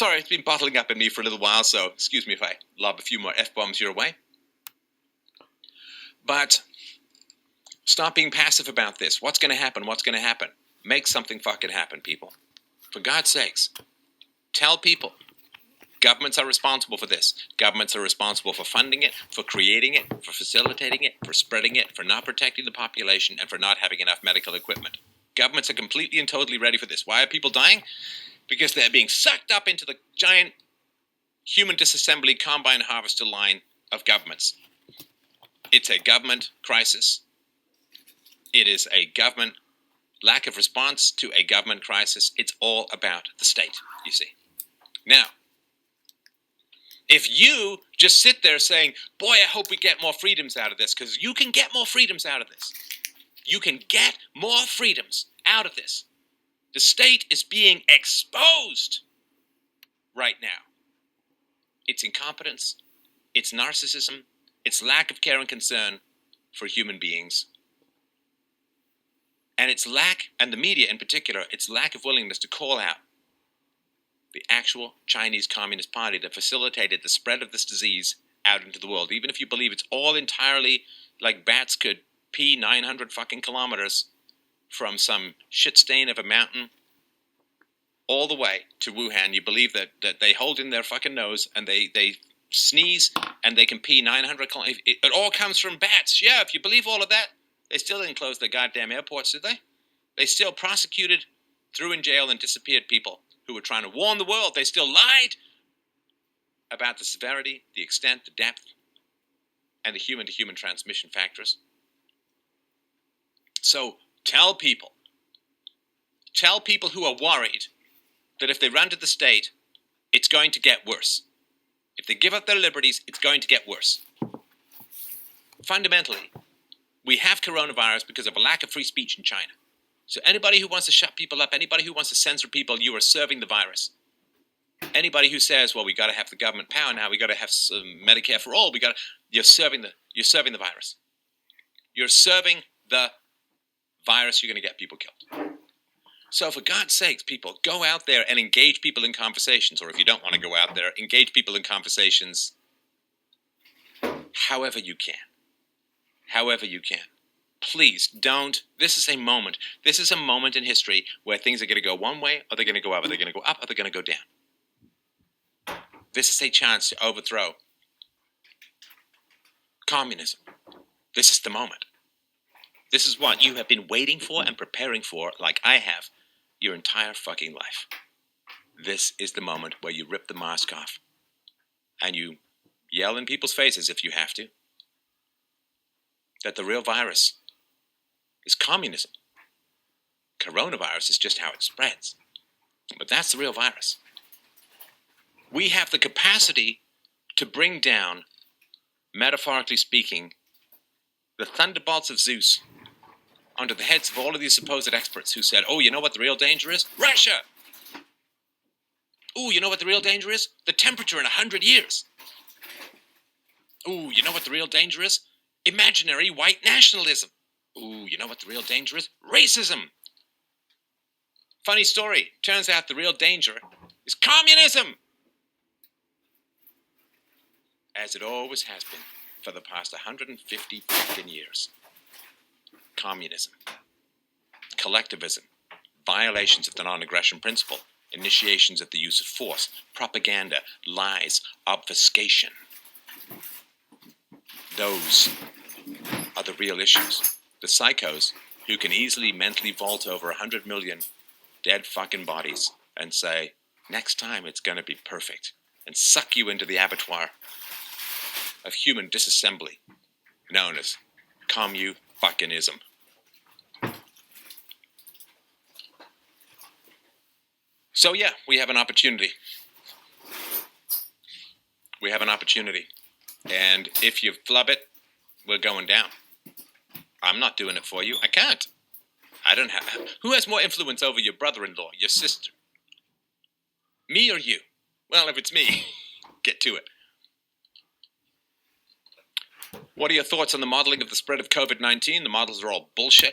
Sorry, it's been bottling up in me for a little while, so excuse me if I lob a few more F-bombs your way. But stop being passive about this. What's going to happen? What's going to happen? Make something fucking happen, people. For God's sakes. Tell people. Governments are responsible for this. Governments are responsible for funding it, for creating it, for facilitating it, for spreading it, for not protecting the population, and for not having enough medical equipment. Governments are completely and totally ready for this. Why are people dying? Because they're being sucked up into the giant human disassembly combine harvester line of governments. It's a government crisis. It is a government lack of response to a government crisis. It's all about the state, you see. Now, if you just sit there saying, boy, I hope we get more freedoms out of this, because you can get more freedoms out of this. You can get more freedoms out of this. The state is being exposed right now. Its incompetence, its narcissism, its lack of care and concern for human beings, and its lack, and the media in particular, its lack of willingness to call out the actual Chinese Communist Party that facilitated the spread of this disease out into the world. Even if you believe it's all entirely like bats could pee 900 fucking kilometers from some shit stain of a mountain all the way to Wuhan, you believe that they hold in their fucking nose and they sneeze and they can pee 900 kilometers. It all comes from bats. Yeah, if you believe all of that, they still didn't close their goddamn airports, did they? They still prosecuted, threw in jail, and disappeared people who were trying to warn the world. They still lied about the severity, the extent, the depth, and the human-to-human transmission factors. So tell people who are worried that if they run to the state, it's going to get worse. If they give up their liberties, it's going to get worse. Fundamentally, we have coronavirus because of a lack of free speech in China. So anybody who wants to shut people up, anybody who wants to censor people, you are serving the virus. Anybody who says, well, we got to have the government power now, we got to have some Medicare for all, you're serving the virus. You're serving the virus. You're going to get people killed. So for God's sakes, people, go out there and engage people in conversations. Or if you don't want to go out there, engage people in conversations however you can. However you can. Please don't. This is a moment. This is a moment in history where things are going to go one way, or they're going to go up, or they're going to go up, or they're going to go down. This is a chance to overthrow communism. This is the moment. This is what you have been waiting for and preparing for, like I have, your entire fucking life. This is the moment where you rip the mask off and you yell in people's faces, if you have to, that the real virus is communism. Coronavirus is just how it spreads. But that's the real virus. We have the capacity to bring down, metaphorically speaking, the thunderbolts of Zeus onto the heads of all of these supposed experts who said, oh, you know what the real danger is? Russia! Ooh, you know what the real danger is? The temperature in 100 years. Ooh, you know what the real danger is? Imaginary white nationalism. Ooh, you know what the real danger is? Racism. Funny story. Turns out the real danger is communism. As it always has been for the past 150 fucking years. Communism. Collectivism. Violations of the non-aggression principle. Initiations of the use of force. Propaganda. Lies. Obfuscation. Those are the real issues. The psychos who can easily mentally vault over 100 million dead fucking bodies and say, next time it's going to be perfect, and suck you into the abattoir of human disassembly known as commu-fucking-ism. So yeah, we have an opportunity. We have an opportunity. And if you flub it, we're going down. I'm not doing it for you. I can't. I don't have... Who has more influence over your brother-in-law, your sister? Me or you? Well, if it's me, get to it. What are your thoughts on the modeling of the spread of COVID-19? The models are all bullshit.